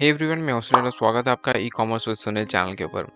Hey everyone, मैं Australia स्वागत है आपका e commerce with Sunil channel के ऊपर।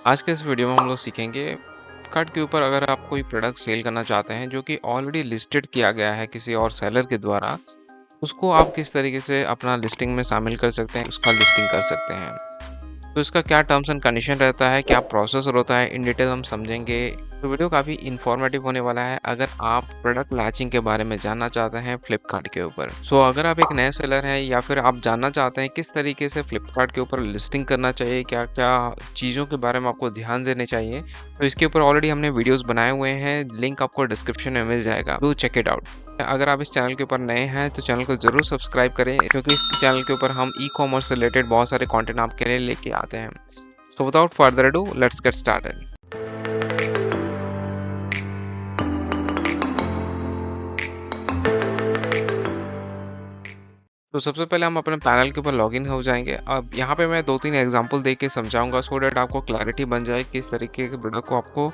आज के इस वीडियो में हम लोग सीखेंगे फ्लिपकार्ट के ऊपर अगर आप कोई प्रोडक्ट सेल करना चाहते हैं जो कि ऑलरेडी लिस्टेड किया गया है किसी और सेलर के द्वारा, उसको आप किस तरीके से अपना लिस्टिंग में शामिल कर सकते हैं, उसका लिस्टिंग कर सकते हैं। तो इसका क्या टर्म्स एंड कंडीशन रहता है, क्या प्रोसेसर होता है, इन डिटेल हम समझेंगे। तो वीडियो काफ़ी इन्फॉर्मेटिव होने वाला है अगर आप प्रोडक्ट लैचिंग के बारे में जानना चाहते हैं फ्लिपकार्ट के ऊपर। सो अगर आप एक नए सेलर हैं या फिर आप जानना चाहते हैं किस तरीके से फ्लिपकार्ट के ऊपर लिस्टिंग करना चाहिए, क्या क्या चीज़ों के बारे में आपको ध्यान देने चाहिए, तो इसके ऊपर ऑलरेडी हमने वीडियोज़ बनाए हुए हैं, लिंक आपको डिस्क्रिप्शन में मिल जाएगा, डू चेक इट आउट। अगर आप इस चैनल के ऊपर नए हैं तो चैनल को ज़रूर सब्सक्राइब करें, क्योंकि इस चैनल के ऊपर हम ई कॉमर्स से रिलेटेड बहुत सारे कंटेंट आपके लिए लेके आते हैं। So without further ado, let's get started. तो सबसे पहले हम अपने पैनल के ऊपर लॉगिन हो जाएंगे। अब यहाँ पे मैं 2-3 एग्जांपल दे के समझाऊंगा सो डैट आपको क्लैरिटी बन जाए किस तरीके के प्रोडक्ट को आपको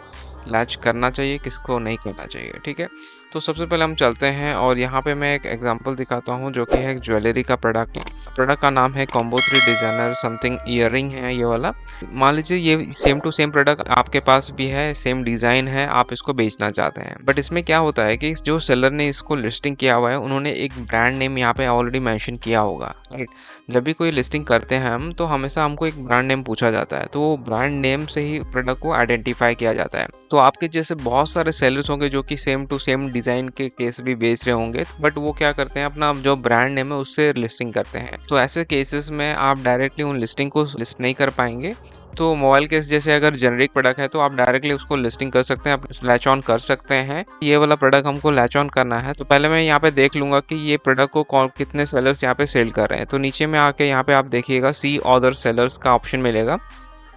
लैच करना चाहिए, किसको नहीं करना चाहिए। ठीक है, तो सबसे पहले हम चलते हैं और यहाँ पे मैं एक एग्जांपल दिखाता हूँ जो कि है ज्वेलरी का प्रोडक्ट। प्रोडक्ट का नाम है कॉम्बो 3 डिजाइनर समथिंग ईयरिंग है ये वाला। मान लीजिए ये सेम टू सेम प्रोडक्ट आपके पास भी है, सेम डिज़ाइन है, आप इसको बेचना चाहते हैं। बट इसमें क्या होता है कि जो सेलर ने इसको लिस्टिंग किया हुआ है उन्होंने एक ब्रांड नेम यहाँ पे ऑलरेडी मेंशन किया होगा, राइट। जब भी कोई लिस्टिंग करते हैं हम तो हमेशा हमको एक ब्रांड नेम पूछा जाता है, तो वो ब्रांड नेम से ही प्रोडक्ट को आइडेंटिफाई किया जाता है। तो आपके जैसे बहुत सारे सेलर्स होंगे जो कि सेम टू सेम डिज़ाइन के केस भी बेच रहे होंगे, बट वो क्या करते हैं अपना जो ब्रांड नेम है उससे लिस्टिंग करते हैं। तो ऐसे केसेस में आप डायरेक्टली उन लिस्टिंग को लिस्ट नहीं कर पाएंगे। तो मोबाइल केस जैसे अगर जेनरिक प्रोडक्ट है तो आप डायरेक्टली उसको लिस्टिंग कर सकते हैं, आप लैच ऑन कर सकते हैं। ये वाला प्रोडक्ट हमको लैच ऑन करना है तो पहले मैं यहाँ पे देख लूंगा कि ये प्रोडक्ट को कौन कितने सेलर्स यहाँ पे सेल कर रहे हैं। तो नीचे में आके यहाँ पे आप देखिएगा सी अदर सेलर्स का ऑप्शन मिलेगा।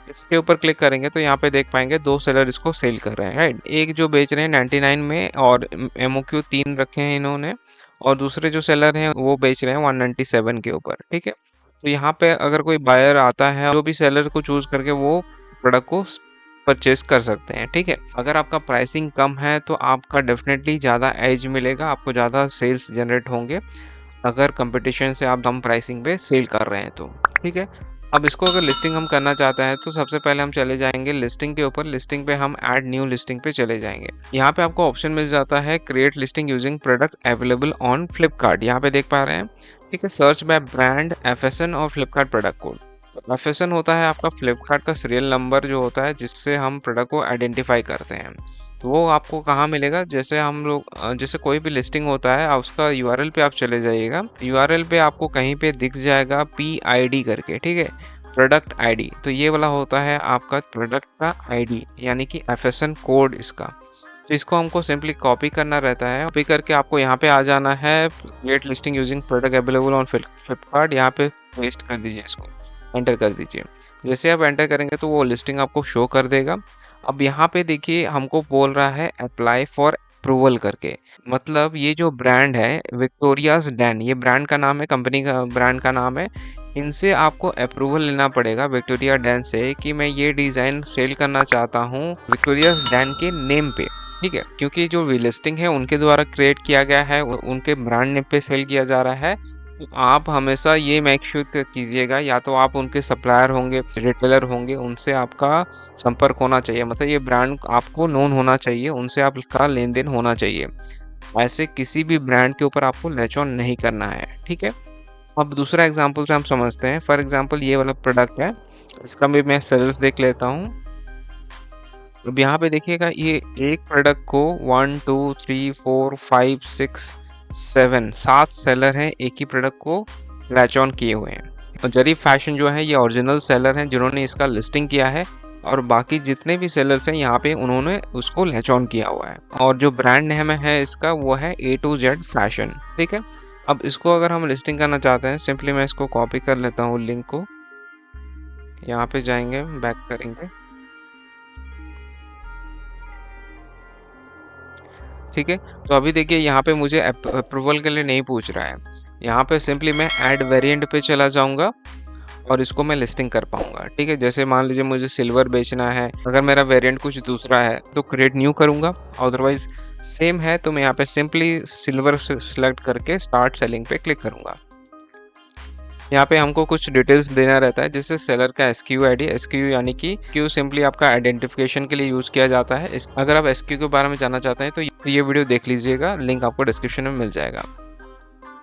इसके ऊपर क्लिक करेंगे तो यहाँ पे देख पाएंगे 2 सेलर इसको सेल कर रहे हैं, राइट। एक जो बेच रहे हैं 99 में और MOQ 3 रखे हैं इन्होंने, और दूसरे जो सेलर हैं वो बेच रहे हैं 197 के ऊपर। ठीक है, तो यहाँ पे अगर कोई बायर आता है जो भी सेलर को चूज करके वो प्रोडक्ट को परचेज कर सकते हैं। ठीक है, अगर आपका प्राइसिंग कम है तो आपका डेफिनेटली ज़्यादा एज मिलेगा, आपको ज़्यादा सेल्स जनरेट होंगे अगर कंपटीशन से आप कम प्राइसिंग पे सेल कर रहे हैं तो। ठीक है, अब इसको अगर लिस्टिंग हम करना चाहते हैं तो सबसे पहले हम चले जाएंगे लिस्टिंग के ऊपर। लिस्टिंग पे हम ऐड न्यू लिस्टिंग पे चले जाएंगे। यहाँ पे आपको ऑप्शन मिल जाता है create listing using product available on Flipkart, यहाँ पे देख पा रहे हैं। ठीक है, सर्च बाय ब्रांड, FSN और फ्लिपकार्ट प्रोडक्ट कोड। FSN होता है आपका फ्लिपकार्ट का सीरियल नंबर जो होता है जिससे हम प्रोडक्ट को आइडेंटिफाई करते हैं। तो वो आपको कहाँ मिलेगा, जैसे हम लोग जैसे कोई भी लिस्टिंग होता है उसका URL पे आप चले जाइएगा। URL पे आपको कहीं पे दिख जाएगा PID करके, ठीक है, प्रोडक्ट ID। तो ये वाला होता है आपका प्रोडक्ट का ID, यानी कि FSN कोड इसका। तो इसको हमको सिंपली कॉपी करना रहता है। कॉपी करके आपको यहाँ पे आ जाना है create listing using product available on Flipkart, यहाँ पे पेस्ट कर दीजिए, इसको एंटर कर दीजिए। जैसे आप एंटर करेंगे तो वो लिस्टिंग आपको शो कर देगा। अब यहाँ पे देखिए हमको बोल रहा है अप्लाई फॉर अप्रूवल करके, मतलब ये जो ब्रांड है विक्टोरियाज डैन, ये ब्रांड का नाम है, कंपनी का ब्रांड का नाम है। इनसे आपको अप्रूवल लेना पड़ेगा विक्टोरिया डैन से कि मैं ये डिज़ाइन सेल करना चाहता हूँ विक्टोरियाज डैन के नेम पे। ठीक है, क्योंकि जो लिस्टिंग है उनके द्वारा क्रिएट किया गया है, उनके ब्रांड नेम पे सेल किया जा रहा है। तो आप हमेशा ये मेक श्योर कीजिएगा, या तो आप उनके सप्लायर होंगे, रिटेलर होंगे, उनसे आपका संपर्क होना चाहिए, मतलब ये ब्रांड आपको नोन होना चाहिए, उनसे आपका लेन देन होना चाहिए। ऐसे किसी भी ब्रांड के ऊपर आपको लैच ऑन नहीं करना है। ठीक है, अब दूसरा एग्जांपल से हम समझते हैं। फॉर एग्जांपल ये वाला प्रोडक्ट है, इसका भी मैं सेल्स देख लेता हूँ। अब यहाँ पे देखिएगा ये एक प्रोडक्ट को 1 2 3 4 5 6 7 सेलर हैं एक ही प्रोडक्ट को लैच ऑन किए हुए हैं। और जरीफ फैशन जो है ये ओरिजिनल सेलर हैं जिन्होंने इसका लिस्टिंग किया है, और बाकी जितने भी सेलर्स हैं यहाँ पे उन्होंने उसको लैच ऑन किया हुआ है। और जो ब्रांड नेम है इसका वो है A to Z फैशन। ठीक है, अब इसको अगर हम लिस्टिंग करना चाहते हैं, सिंपली मैं इसको कॉपी कर लेता हूँ लिंक को, यहाँ पे जाएंगे, बैक करेंगे। ठीक है, तो अभी देखिए यहाँ पे मुझे अप्रूवल के लिए नहीं पूछ रहा है। यहाँ पे सिंपली मैं ऐड वेरिएंट पे चला जाऊँगा और इसको मैं लिस्टिंग कर पाऊंगा। ठीक है, जैसे मान लीजिए मुझे सिल्वर बेचना है, अगर मेरा वेरिएंट कुछ दूसरा है तो क्रिएट न्यू करूंगा, अदरवाइज सेम है तो मैं यहाँ पे सिंपली सिल्वर सेलेक्ट करके स्टार्ट सेलिंग पे क्लिक करूंगा। यहाँ पे हमको कुछ डिटेल्स देना रहता है, जैसे सेलर का एसक्यू आईडी। एसक्यू यानी कि क्यू सिंपली आपका आइडेंटिफिकेशन के लिए यूज किया जाता है। अगर आप एसक्यू के बारे में जानना चाहते हैं तो ये वीडियो देख लीजिएगा, लिंक आपको डिस्क्रिप्शन में मिल जाएगा।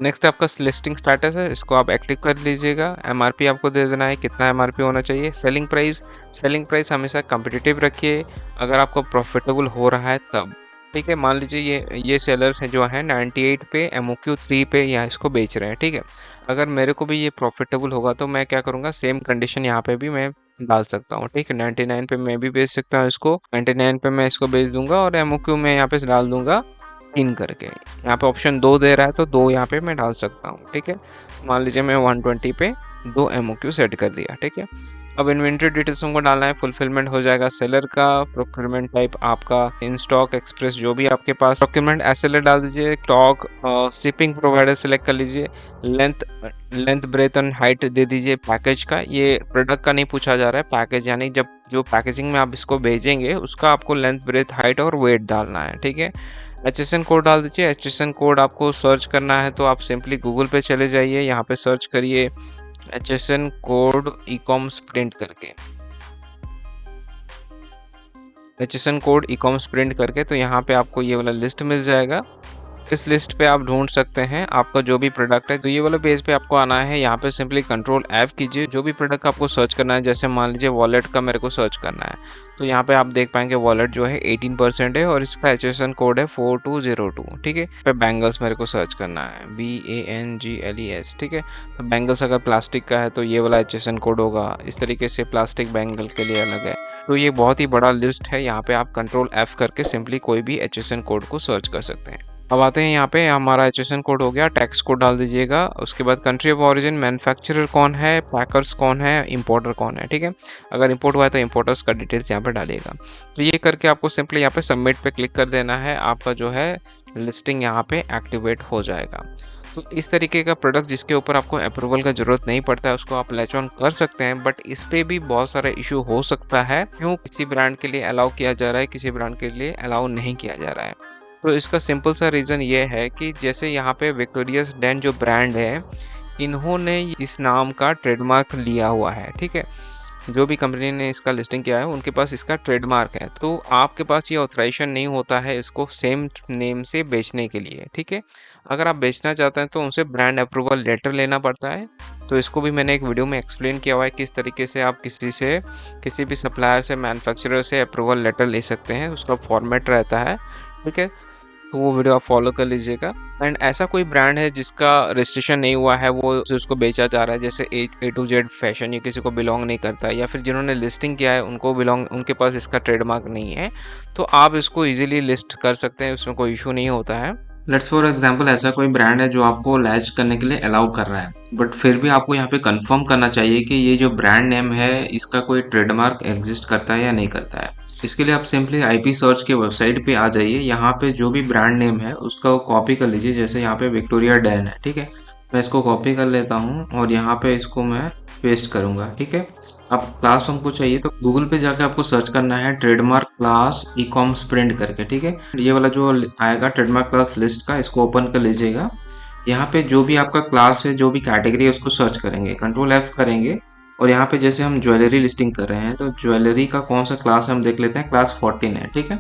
नेक्स्ट आपका लिस्टिंग स्टेटस है, इसको आप एक्टिव कर लीजिएगा। एमआरपी आपको दे देना है, कितना एमआरपी होना चाहिए। सेलिंग प्राइस हमेशा कम्पिटिटिव रखिए, अगर आपको प्रॉफिटेबल हो रहा है तब, ठीक है। मान लीजिए ये सेलर्स हैं जो हैं 98 पे MOQ 3 पे यहाँ इसको बेच रहे हैं, ठीक है। अगर मेरे को भी ये प्रॉफिटेबल होगा तो मैं क्या करूँगा, सेम कंडीशन यहाँ पे भी मैं डाल सकता हूँ, ठीक है। 99 पे मैं भी बेच सकता हूँ इसको, 99 पे मैं इसको बेच दूंगा और MOQ में यहाँ पे डाल दूंगा 3 करके। यहाँ पे ऑप्शन 2 दे रहा है तो 2 यहाँ पे मैं डाल सकता हूँ, ठीक है। मान लीजिए मैं 120 पे 2 MOQ सेट कर दिया, ठीक है। अब इन्वेंट्री डिटेल्स हमको डालना है, फुलफिलमेंट हो जाएगा सेलर का, प्रोक्योरमेंट टाइप आपका इन स्टॉक एक्सप्रेस जो भी आपके पास, प्रोक्योरमेंट एसएलआर डाल दीजिए, स्टॉक शिपिंग प्रोवाइडर सेलेक्ट कर लीजिए, लेंथ ब्रेथ एंड हाइट दे दीजिए। पैकेज का, ये प्रोडक्ट का नहीं पूछा जा रहा है, पैकेज यानी जब जो पैकेजिंग में आप इसको भेजेंगे उसका आपको लेंथ ब्रेथ हाइट और वेट डालना है, ठीक है। HSN कोड डाल दीजिए। HSN कोड आपको सर्च करना है तो आप सिंपली गूगल पे चले जाइए, यहाँ पे सर्च करिए HSN कोड ई-कॉम स्प्रिंट करके, HSN कोड ई-कॉम स्प्रिंट करके, तो यहाँ पे आपको ये वाला लिस्ट मिल जाएगा। इस लिस्ट पे आप ढूंढ सकते हैं आपका जो भी प्रोडक्ट है। तो ये वाला पेज पे आपको आना है, यहाँ पे सिंपली कंट्रोल F कीजिए, जो भी प्रोडक्ट आपको सर्च करना है। जैसे मान लीजिए वॉलेट का मेरे को सर्च करना है, तो यहाँ पे आप देख पाएंगे वॉलेट जो है 18% है और इसका HSN कोड है 4202, ठीक है। पे बैंगल्स मेरे को सर्च करना है, BANGLES, ठीक है। तो बैंगल्स अगर प्लास्टिक का है तो ये वाला HSN कोड होगा, इस तरीके से प्लास्टिक बैंगल के लिए अलग है। तो ये बहुत ही बड़ा लिस्ट है, यहाँ पे आप कंट्रोल F करके सिंपली कोई भी HSN कोड को सर्च कर सकते हैं। अब आते हैं यहाँ पे, हमारा HSN कोड हो गया, टैक्स कोड डाल दीजिएगा। उसके बाद कंट्री ऑफ ओरिजिन, मैन्युफैक्चरर कौन है, पैकर्स कौन है, इंपोर्टर कौन है, ठीक है। अगर इंपोर्ट हुआ है तो इंपोर्टर्स का डिटेल्स यहाँ पे डालिएगा। तो ये करके आपको सिंपली यहाँ पे सबमिट पे क्लिक कर देना है, आपका जो है लिस्टिंग यहाँ पे एक्टिवेट हो जाएगा। तो इस तरीके का प्रोडक्ट जिसके ऊपर आपको अप्रूवल का जरूरत नहीं पड़ता है उसको आप लैच ऑन कर सकते हैं, बट इस पे भी बहुत सारा इशू हो सकता है। क्यों, किसी ब्रांड के लिए अलाउ किया जा रहा है, किसी ब्रांड के लिए अलाउ नहीं किया जा रहा है। तो इसका सिंपल सा रीज़न ये है कि जैसे यहाँ पे विक्टोरियस डेन जो ब्रांड है, इन्होंने इस नाम का ट्रेडमार्क लिया हुआ है, ठीक है। जो भी कंपनी ने इसका लिस्टिंग किया है उनके पास इसका ट्रेडमार्क है, तो आपके पास ये ऑथराइजेशन नहीं होता है इसको सेम नेम से बेचने के लिए, ठीक है। अगर आप बेचना चाहते हैं तो उनसे ब्रांड अप्रूवल लेटर लेना पड़ता है। तो इसको भी मैंने एक वीडियो में एक्सप्लेन किया हुआ है किस तरीके से आप किसी भी सप्लायर से, मैन्युफैक्चरर से अप्रूवल लेटर ले सकते हैं, उसका फॉर्मेट रहता है, ठीक है। तो वो वीडियो आप फॉलो कर लीजिएगा। एंड ऐसा कोई ब्रांड है जिसका रजिस्ट्रेशन नहीं हुआ है, वो उसको बेचा जा रहा है, जैसे A to Z फैशन, ये किसी को बिलोंग नहीं करता है, या फिर जिन्होंने लिस्टिंग किया है उनके पास इसका ट्रेडमार्क नहीं है, तो आप इसको इजीली लिस्ट कर सकते हैं, उसमें कोई इशू नहीं होता है। लेट्स फॉर एग्जांपल ऐसा कोई ब्रांड है जो आपको लैच करने के लिए अलाउ कर रहा है, बट फिर भी आपको यहाँ पे कंफर्म करना चाहिए कि ये जो ब्रांड नेम है इसका कोई ट्रेडमार्क एग्जिस्ट करता है या नहीं करता है। इसके लिए आप सिंपली IP सर्च के वेबसाइट पे आ जाइए, यहाँ पे जो भी ब्रांड नेम है उसका कॉपी कर लीजिए। जैसे यहाँ पे विक्टोरिया डेन है, ठीक है, मैं इसको कॉपी कर लेता हूँ और यहाँ पे इसको मैं पेस्ट करूँगा, ठीक है। अब क्लास हमको चाहिए तो गूगल पे जाके आपको सर्च करना है ट्रेडमार्क क्लास ई-कॉम स्प्रिंट करके, ठीक है। ये वाला जो आएगा ट्रेडमार्क क्लास लिस्ट का, इसको ओपन कर लीजिएगा। यहाँ पे जो भी आपका क्लास है, जो भी कैटेगरी है उसको सर्च करेंगे, कंट्रोल F करेंगे और यहाँ पे जैसे हम ज्वेलरी लिस्टिंग कर रहे हैं तो ज्वेलरी का कौन सा क्लास हम देख लेते हैं, क्लास 14 है, ठीक है।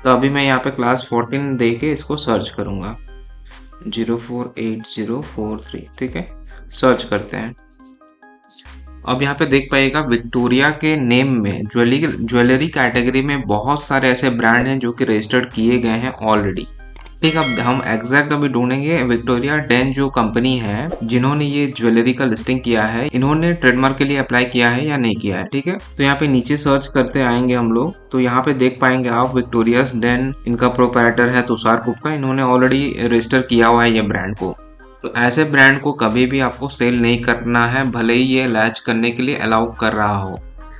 तो अभी मैं यहाँ पे क्लास 14 दे के इसको सर्च करूँगा, 048043, ठीक है। सर्च करते हैं। अब यहाँ पे देख पाइएगा विक्टोरिया के नेम में ज्वेलरी कैटेगरी में बहुत सारे ऐसे ब्रांड हैं जो कि रजिस्टर्ड किए गए हैं ऑलरेडी, ठीक। अब हम एग्जैक्ट अभी ढूंढेंगे विक्टोरिया डेन जो कंपनी है जिन्होंने ये ज्वेलरी का लिस्टिंग किया है, इन्होंने ट्रेडमार्क के लिए अप्लाई किया है या नहीं किया है, ठीक है। तो यहाँ पे नीचे सर्च करते आएंगे हम लोग, तो यहाँ पे देख पाएंगे आप विक्टोरिया डेन, इनका प्रोप्राइटर है तुषार गुप्ता, इन्होंने ऑलरेडी रजिस्टर किया हुआ है ये ब्रांड को। तो ऐसे ब्रांड को कभी भी आपको सेल नहीं करना है, भले ही ये लैच करने के लिए अलाउ कर रहा हो।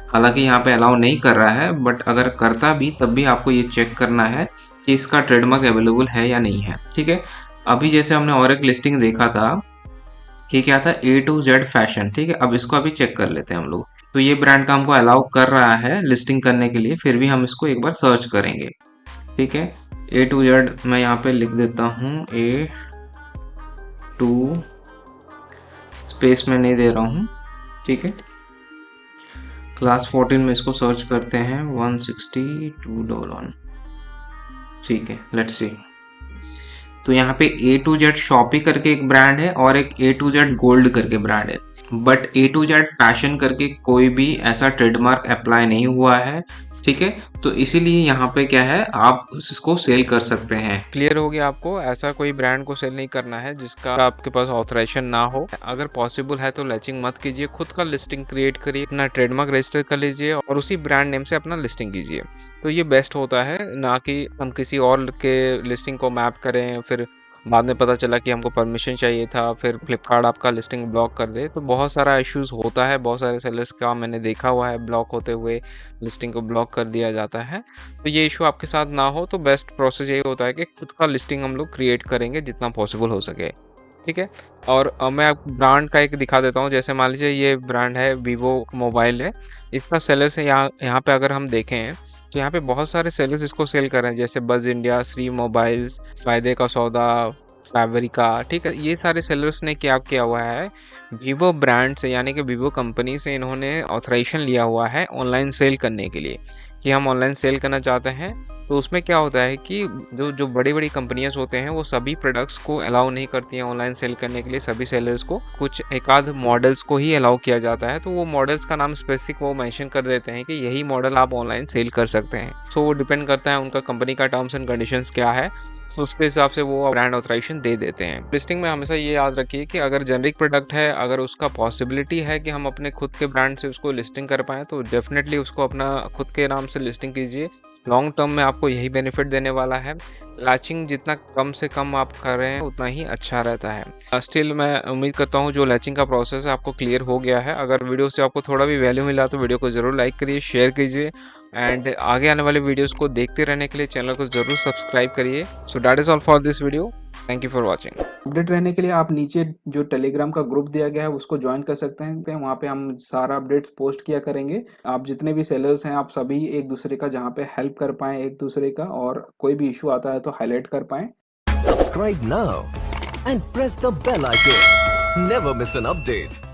हालांकि यहाँ पे अलाउ नहीं कर रहा है, बट अगर करता भी तब भी आपको ये चेक करना है कि इसका ट्रेडमार्क अवेलेबल है या नहीं है, ठीक है। अभी जैसे हमने और एक लिस्टिंग देखा था कि क्या था, A to Z फैशन, ठीक है। अब इसको अभी चेक कर लेते हैं हम लोग। तो ये ब्रांड का हमको अलाउ कर रहा है लिस्टिंग करने के लिए, फिर भी हम इसको एक बार सर्च करेंगे, ठीक है। A to Z मैं यहाँ पे लिख देता हूँ, A to स्पेस में नहीं दे रहा हूँ, ठीक है। क्लास 14 में इसको सर्च करते हैं 162.1, ठीक है। Let's see. तो यहाँ पे A to Z शॉपी करके एक ब्रांड है और एक A to Z गोल्ड करके ब्रांड है, but A to Z fashion करके कोई भी ऐसा ट्रेडमार्क अप्लाई नहीं हुआ है, ठीक है। तो इसीलिए यहाँ पे क्या है, आप इसको सेल कर सकते हैं। क्लियर हो गया आपको, ऐसा कोई ब्रांड को सेल नहीं करना है जिसका आपके पास ऑथराइजेशन ना हो। अगर पॉसिबल है तो लैचिंग मत कीजिए, खुद का लिस्टिंग क्रिएट करिए, अपना ट्रेडमार्क रजिस्टर कर लीजिए और उसी ब्रांड नेम से अपना लिस्टिंग कीजिए। तो ये बेस्ट होता है, ना कि हम किसी और के लिस्टिंग को मैप करें, फिर बाद में पता चला कि हमको परमिशन चाहिए था, फिर फ्लिपकार्ट आपका लिस्टिंग ब्लॉक कर दे। तो बहुत सारा इश्यूज होता है, बहुत सारे सेलर्स का मैंने देखा हुआ है, ब्लॉक होते हुए लिस्टिंग को ब्लॉक कर दिया जाता है। तो ये इशू आपके साथ ना हो तो बेस्ट प्रोसेस यही होता है कि खुद का लिस्टिंग हम लोग क्रिएट करेंगे जितना पॉसिबल हो सके, ठीक है। और मैं आपको ब्रांड का एक दिखा देता हूँ। जैसे मान लीजिए ये ब्रांड है, वीवो मोबाइल है, इसका सेलर्स है यहाँ पे अगर हम देखें तो यहाँ पे बहुत सारे सेलर्स इसको सेल कर रहे हैं, जैसे बज इंडिया, श्री मोबाइल्स, फायदे का सौदा, फैब्रिका, ठीक है। ये सारे सेलर्स ने क्या किया हुआ है, वीवो ब्रांड से यानी कि वीवो कंपनी से इन्होंने ऑथराइजेशन लिया हुआ है ऑनलाइन सेल करने के लिए, कि हम ऑनलाइन सेल करना चाहते हैं। तो उसमें क्या होता है कि जो जो बड़ी बड़ी कंपनियां होते हैं वो सभी प्रोडक्ट्स को अलाउ नहीं करती हैं ऑनलाइन सेल करने के लिए सभी सेलर्स को, कुछ एक आध मॉडल्स को ही अलाउ किया जाता है। तो वो मॉडल्स का नाम स्पेसिफिक वो मेंशन कर देते हैं कि यही मॉडल आप ऑनलाइन सेल कर सकते हैं। सो वो डिपेंड करता है उनका कंपनी का टर्म्स एंड कंडीशंस क्या है, तो उसके हिसाब से वो ब्रांड ऑथराइजेशन दे देते हैं। लिस्टिंग में हमेशा ये याद रखिए कि अगर जेनरिक प्रोडक्ट है, अगर उसका पॉसिबिलिटी है कि हम अपने खुद के ब्रांड से उसको लिस्टिंग कर पाएँ तो डेफिनेटली उसको अपना खुद के नाम से लिस्टिंग कीजिए। लॉन्ग टर्म में आपको यही बेनिफिट देने वाला है। लैचिंग जितना कम से कम आप कर रहे हैं उतना ही अच्छा रहता है। स्टिल मैं उम्मीद करता हूँ जो लैचिंग का प्रोसेस है आपको क्लियर हो गया है। अगर वीडियो से आपको थोड़ा भी वैल्यू मिला तो वीडियो को ज़रूर लाइक करिए, शेयर कीजिए एंड आगे आने वाले वीडियोस को देखते रहने के लिए चैनल को ज़रूर सब्सक्राइब करिए। So that is all for this video. Thank you for watching. Update रहने के लिए आप नीचे जो टेलीग्राम का ग्रुप दिया गया है उसको ज्वाइन कर सकते हैं। वहाँ पे हम सारा अपडेट्स पोस्ट किया करेंगे। आप जितने भी सेलर्स हैं आप सभी एक दूसरे का जहाँ पे हेल्प कर पाएँ एक दूसरे का, और कोई भी इशू आता है तो हाईलाइट कर पाएँ। Subscribe now and press the bell icon. Never miss an update.